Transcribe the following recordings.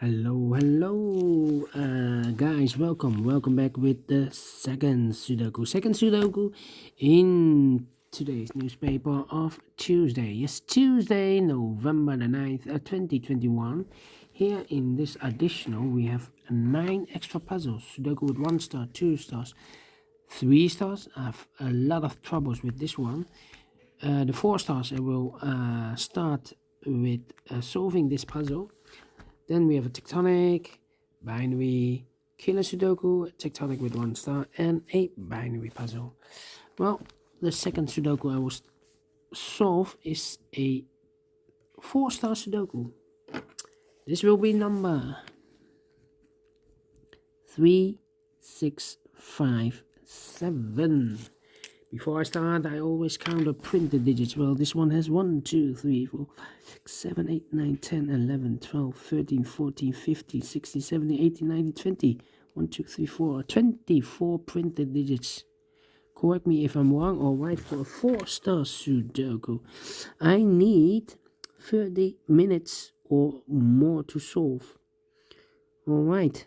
Hello, guys. Welcome back with the second Sudoku in today's newspaper of Tuesday. Yes, Tuesday, November the 9th, 2021. Here in this additional, we have 9 extra puzzles. Sudoku with 1 star, 2 stars, 3 stars. I have a lot of troubles with this one. The 4 stars, I will start with solving this puzzle. Then we have a tectonic, binary, killer Sudoku, tectonic with 1 star, and a binary puzzle. Well, the second Sudoku I will solve is a 4-star Sudoku. This will be number 3657. Before I start, I always count the printed digits. Well, this one has 1, 2, 3, 4, 5, 6, 7, 8, 9, 10, 11, 12, 13, 14, 15, 16, 17, 18, 19, 20. 1, 2, 3, 4, 24 printed digits. Correct me if I'm wrong or right for a 4-star Sudoku. I need 30 minutes or more to solve. Alright.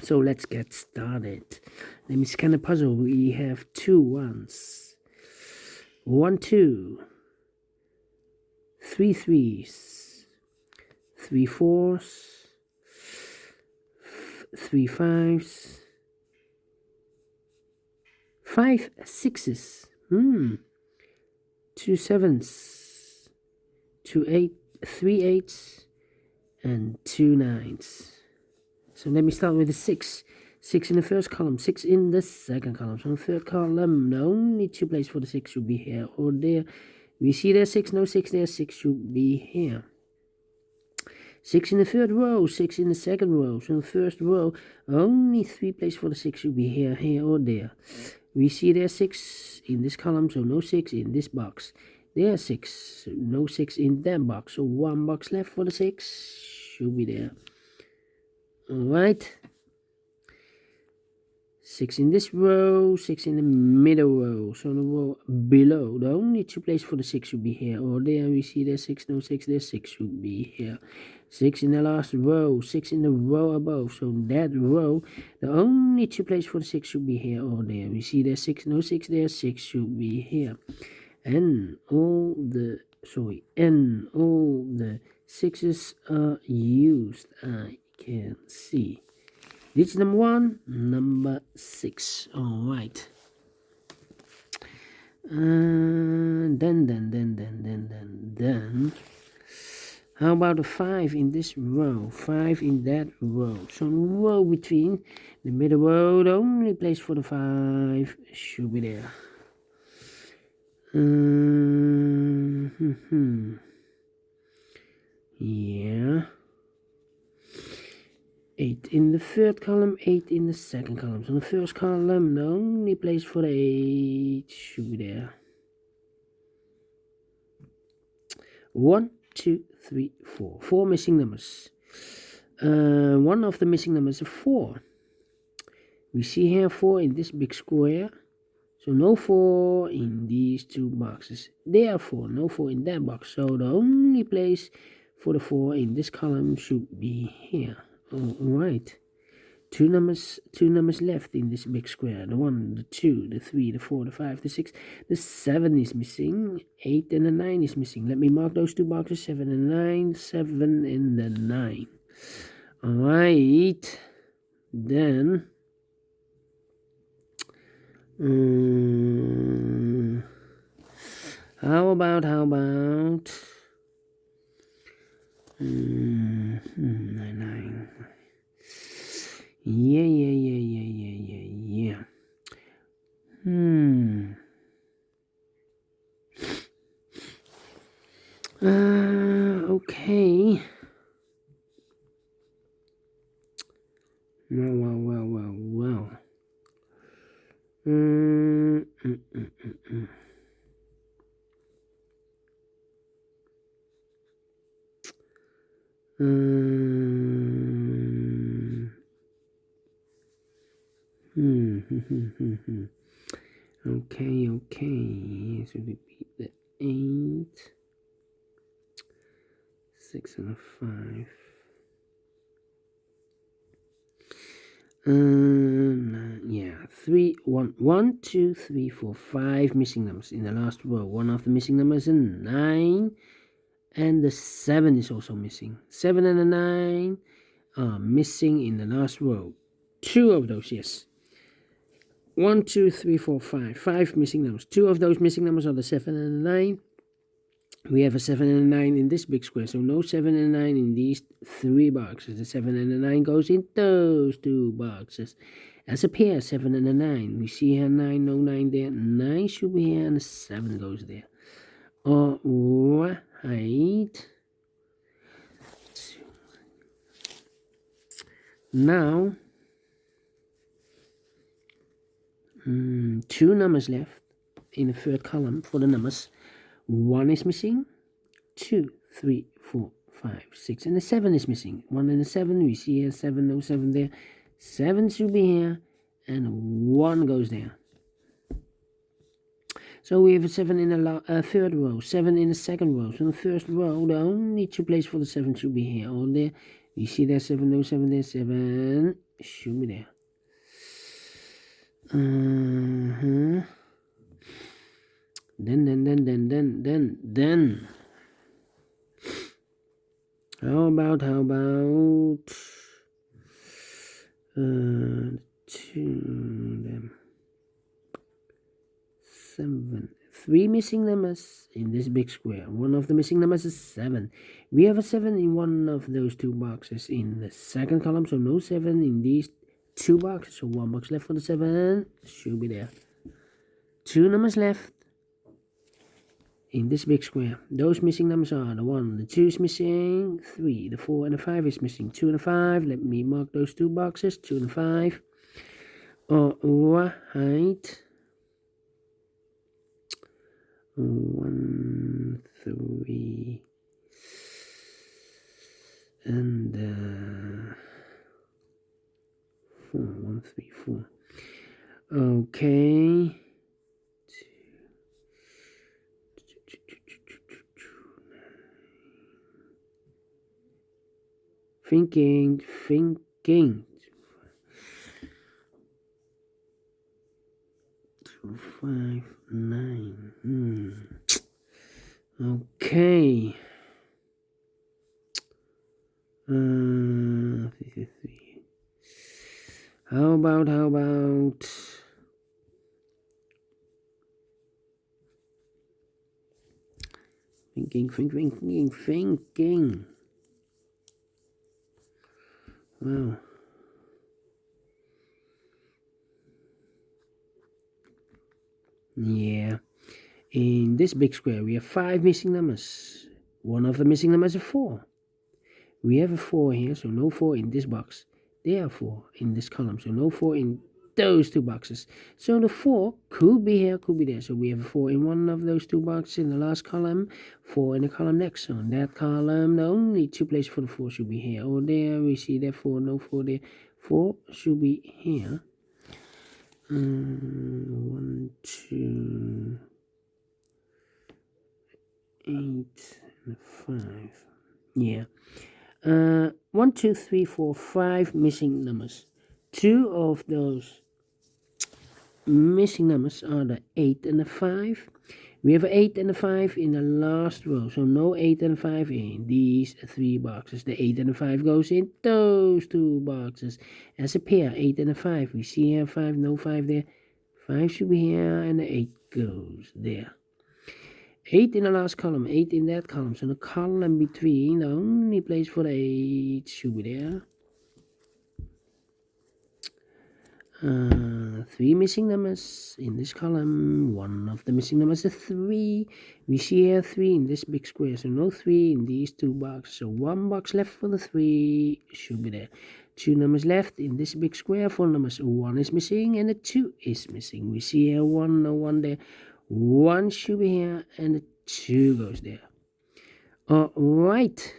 So let's get started. Let me scan the puzzle. We have 2 ones, 1 2, 3 3s, 3 4s, 3 5s, 5 6s, 2 7s, 2 8, 3 8s, and 2 9s. So let me start with the 6. 6 in the first column, 6 in the second column. So in the third column, the only 2 places for the 6 should be here or there. We see there's 6, no 6 there, 6 should be here. 6 in the third row, 6 in the second row. So in the first row, only 3 places for the 6 should be here, here or there. We see there's 6 in this column, so no 6 in this box. There's 6, so no 6 in that box. So 1 box left for the 6 should be there. Alright, 6 in this row, 6 in the middle row, so the row below, the only 2 places for the 6 should be here or there. We see there's 6, no 6, there's 6 should be here. 6 in the last row, 6 in the row above, so that row, the only 2 places for the 6 should be here or there. We see there's 6, no 6, there's 6 should be here. And all the 6s are used. I can see. Digit number 1, number 6. Alright. Then. How about a 5 in this row? 5 in that row. So row between the middle row, the only place for the 5 should be there. Yeah. 8 in the third column, 8 in the second column. So the first column, the only place for the 8 should be there. 1, 2, 3, 4. 4 missing numbers. One of the missing numbers is 4. We see here 4 in this big square. So no 4 in these 2 boxes. Therefore, no 4 in that box. So the only place for the 4 in this column should be here. Alright. 2 numbers left in this big square. The 1, the 2, the 3, the 4, the 5, the 6, the 7 is missing. 8 and the 9 is missing. Let me mark those 2 boxes. 7 and 9. 7 and the 9. Alright. Then how about 9. Yeah. Okay. Well. Okay. So we beat the 8, 6 and a 5. Yeah, 3, 1, 1, 2, 3, 4, 5 missing numbers in the last row. One of the missing numbers is 9, and the 7 is also missing. 7 and the 9 are missing in the last row. 2 of those, yes. 1, 2, 3, 4, 5. 5 missing numbers. 2 of those missing numbers are the 7 and the 9. We have a 7 and a 9 in this big square, so no 7 and 9 in these 3 boxes. The 7 and the 9 goes in those 2 boxes. As a pair, 7 and a 9. We see here 9, no 9 there. 9 should be here, and the 7 goes there. Alright. Now, 2 numbers left in the third column for the numbers. 1 is missing, 2, 3, 4, 5, 6, and the 7 is missing. 1 and the 7, we see here 7, no 7 there. 7 should be here, and 1 goes there. So we have a 7 in the third row, 7 in the second row. So in the first row, the only 2 places for the 7 should be here or there. We see there 7, no 7 there, 7 should be there. Then. How about 2 them. 7. 3 missing numbers in this big square. One of the missing numbers is 7. We have a 7 in one of those 2 boxes in the second column, so no 7 in these 2 boxes. So 1 box left for the 7 should be there. 2 numbers left in this big square. Those missing numbers are the 1, the 2 is missing, 3, the 4, and the 5 is missing. 2 and the 5. Let me mark those 2 boxes. 2 and the 5. Alright. 1, 3, and 4. 1, 3, 4. Okay. Thinking. 2, 5, 9. Okay. 3. How about thinking. Wow. Yeah. In this big square, we have 5 missing numbers. One of the missing numbers is 4. We have a 4 here, so no 4 in this box. There are 4 in this column, so no 4 in those 2 boxes. So the 4 could be here, could be there. So we have a 4 in one of those 2 boxes in the last column, 4 in the column next. So in that column, the only 2 places for the 4 should be here or there. We see there 4, no 4 there. 4 should be here. 1, 2, 8, and 5. Yeah. 1, 2, 3, 4, 5 missing numbers. 2 of those missing numbers are the 8 and the 5. We have 8 and the 5 in the last row, so no 8 and 5 in these 3 boxes. The 8 and the 5 goes in those 2 boxes as a pair. 8 and the 5. We see here 5, no 5 there. 5 should be here, and the 8 goes there. 8 in the last column, 8 in that column. So the column between, the only place for the 8 should be there. 3 missing numbers in this column. One of the missing numbers is 3. We see here 3 in this big square, so no 3 in these 2 boxes. So 1 box left for the 3 should be there. 2 numbers left in this big square. 4 numbers. 1 is missing and the 2 is missing. We see here 1, no 1 there. 1 should be here and the 2 goes there. Alright.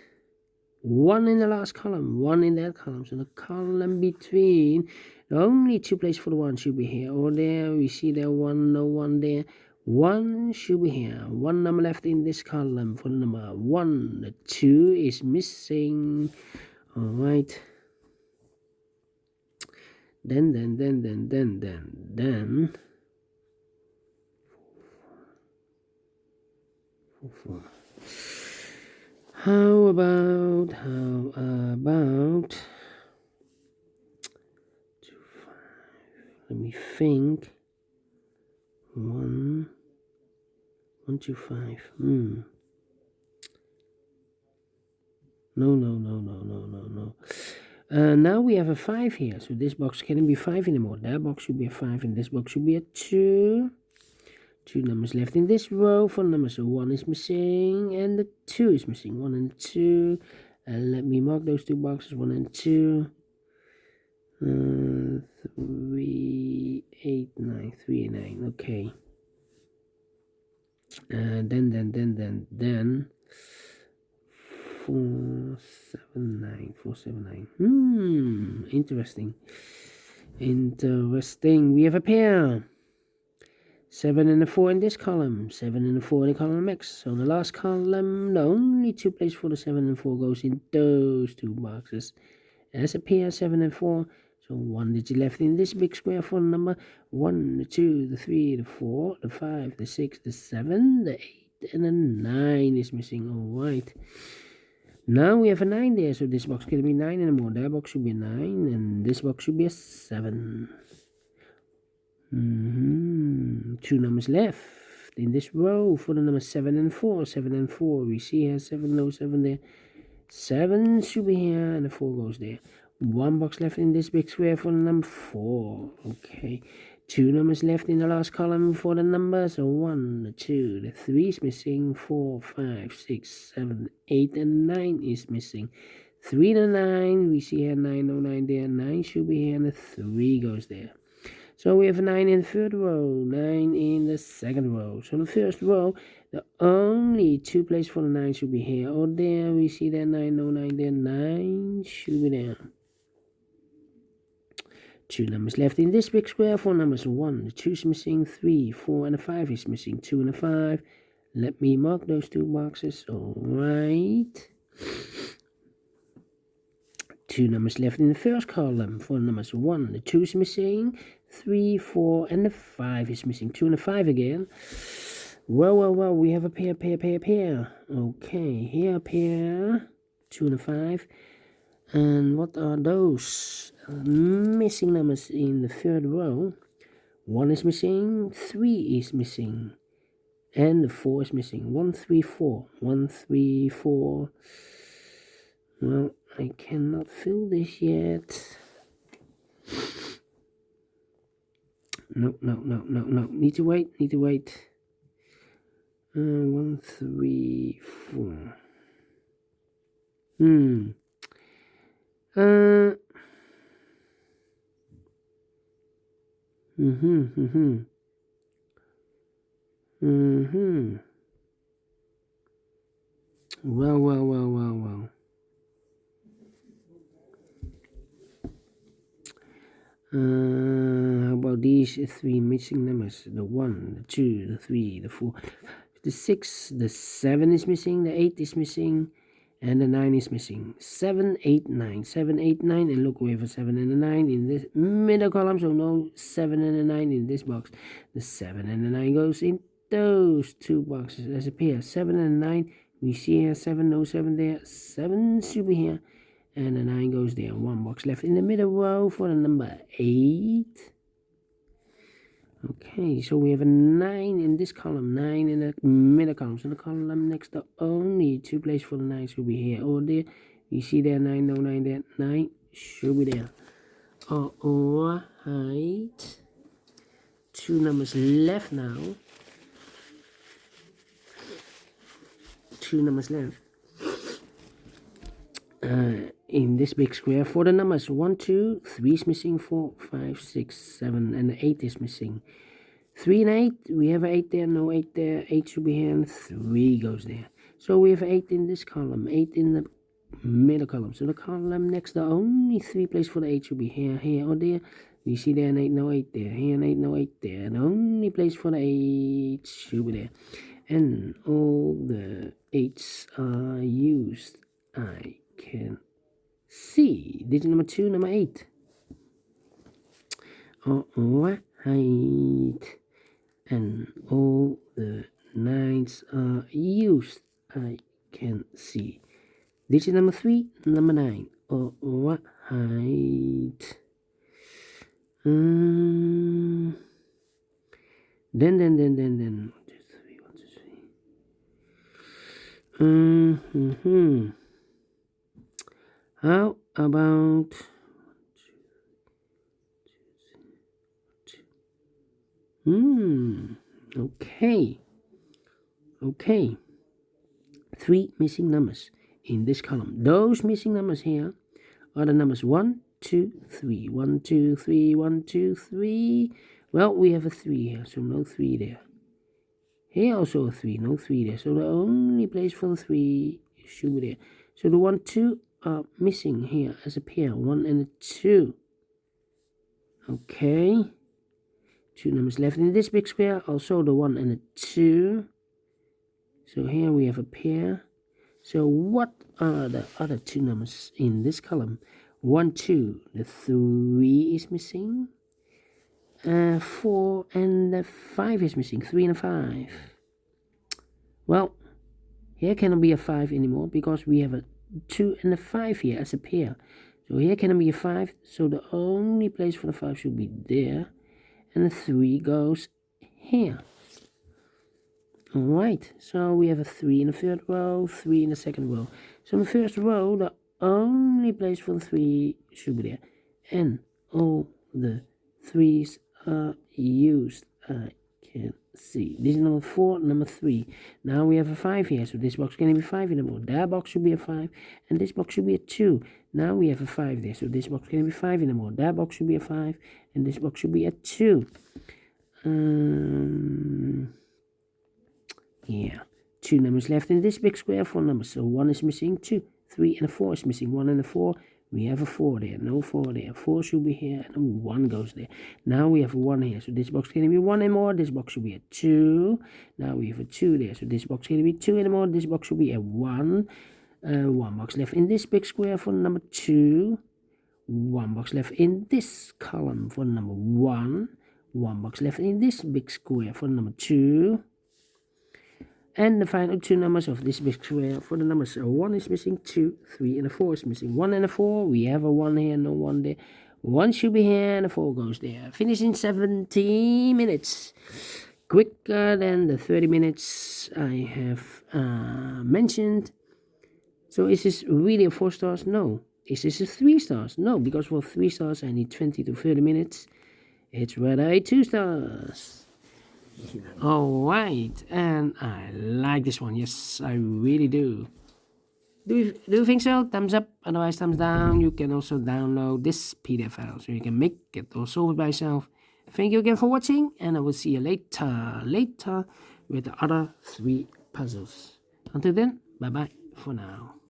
1 in the last column, 1 in that column. So the column between, the only 2 places for the 1 should be here or there. We see there 1, no 1 there. 1 should be here. 1 number left in this column for the number 1. The 2 is missing. Alright. Then. 4. How about 2, 5? Let me think. 1, 1, 2, 5. No. Now we have a 5 here, so this box can't be 5 anymore. That box should be a 5, and this box should be a 2. 2 numbers left in this row. 4 numbers, so 1 is missing, and the 2 is missing. 1 and 2. And let me mark those 2 boxes, 1 and 2. 3, 8, 9, 3 and 9. Okay. Then 4, 7, 9. 4, 7, 9. Interesting. We have a pair. 7 and a 4 in this column. 7 and a 4 in the column X. So the last column, the only 2 places for the 7 and 4 goes in those 2 boxes. As a pair, 7 and 4. So 1 digit left in this big square for the number 1, the 2, the 3, the 4, the 5, the 6, the 7, the 8, and the 9 is missing. Alright. Now we have a 9 there, so this box can't be 9 anymore. That box should be a 9, and this box should be a 7. 2 numbers left in this row for the numbers 7 and 4. 7 and 4. We see here 7, no 7 there. 7 should be here, and the 4 goes there. 1 box left in this big square for the number 4. Okay. 2 numbers left in the last column for the numbers. So 1, the 2, the 3 is missing. 4, 5, 6, 7, 8, and 9 is missing. 3 and 9. We see here 9, no 9 there. 9 should be here, and the 3 goes there. So we have 9 in the third row, 9 in the second row. So the first row, the only 2 places for the 9 should be here or there. We see that 9, no 9 there. 9 should be there. 2 numbers left in this big square. 4 numbers, 1, the 2 is missing. 3, 4, and the 5 is missing. 2 and a 5. Let me mark those 2 boxes. Alright. 2 numbers left in the first column. 4 numbers, 1, the 2 is missing. 3, 4, and the 5 is missing. 2 and a 5 again. Well, we have a pair. Okay, here a pair. 2 and a 5. And what are those missing numbers in the third row? 1 is missing, 3 is missing, and the 4 is missing. 1, 3, 4. 1, 3, 4. Well, I cannot fill this yet. No. Need to wait. 1, 3, 4. Well. How about these 3 missing numbers? The 1, the 2, the 3, the 4, the 6, the 7 is missing, the 8 is missing, and the 9 is missing. 7, 8, 9. 7, 8, 9, and look, we have a 7 and a 9 in this middle column, so no 7 and a 9 in this box. The 7 and the 9 goes in those 2 boxes as a pair. 7 and 9, we see here 7, no 7 there. 7 should be here, and the 9 goes there. 1 box left in the middle row for the number 8. Okay, so we have a 9 in this column, 9 in the middle column. So the column next to only 2 places for the 9 should be here or there. You see there, 9, no 9 there. 9 should be there. Alright. 2 numbers left now. 2 numbers left. In this big square for the numbers 1, 2, 3 is missing, 4, 5, 6, 7, and the 8 is missing. 3 and 8, we have 8 there, no 8 there. 8 should be here, and 3 goes there. So we have 8 in this column, 8 in the middle column. So the column next to only 3 places for the 8 should be here, or there. We see there an 8, no 8 there. Here an 8, no 8 there. And the only place for the 8 should be there. And all the 8s are used. I can see digit number 2, number 8. alright, and all the nines are used. I can see. Digit number 3, number 9. Alright. Then. 1, 2, 3, 1, 2, 3. How about okay. 3 missing numbers in this column. Those missing numbers here are the numbers 1, 2, 3. 1, 2, 3, 1, 2, 3. Well, we have a 3 here, so no 3 there. Here also a 3, no 3 there. So the only place for the 3 should be there. So the 1, 2 are missing here as a pair. 1 and a 2. Okay. 2 numbers left in this big square. Also the 1 and a 2. So here we have a pair. So what are the other 2 numbers in this column? 1, 2. The 3 is missing. 4 and the 5 is missing. 3 and a 5. Well, here cannot be a 5 anymore because we have a 2 and a 5 here as a pair. So here cannot be a 5. So the only place for the 5 should be there. And the 3 goes here. Alright, so we have a 3 in the third row, 3 in the second row. So in the first row, the only place for the 3 should be there. And all the 3's are used. I can see. This is number 4, number 3. Now we have a 5 here, so this box can be 5 anymore. That box should be a 5, and this box should be a 2. Now we have a 5 there, so this box can be 5 anymore. That box should be a 5, and this box should be a 2. Yeah, 2 numbers left in this big square, 4 numbers. So 1 is missing, 2, 3, and a 4 is missing. 1 and a 4, we have a 4 there, no 4 there. 4 should be here, and 1 goes there. Now we have a 1 here, so this box can be 1 anymore. This box should be a 2. Now we have a 2 there, so this box can be 2 anymore. This box should be a 1. 1 box left in this big square for number 2. 1 box left in this column for number 1. 1 box left in this big square for number 2. And the final 2 numbers of this big square for the numbers 1 is missing, 2, 3, and a 4 is missing. 1 and a 4, we have a 1 here, no 1 there. 1 should be here, and a 4 goes there. Finish in 70 minutes. Quicker than the 30 minutes I have mentioned. So is this really a 4 stars? No. Is this a 3 stars? No, because for 3 stars I need 20 to 30 minutes. It's rather a 2 stars. Alright, and I like this one. Yes, I really do. Do you think so? Thumbs up, otherwise thumbs down. You can also download this PDF file so you can make it or solve it by yourself. Thank you again for watching, and I will see you later with the other 3 puzzles. Until then, bye bye for now.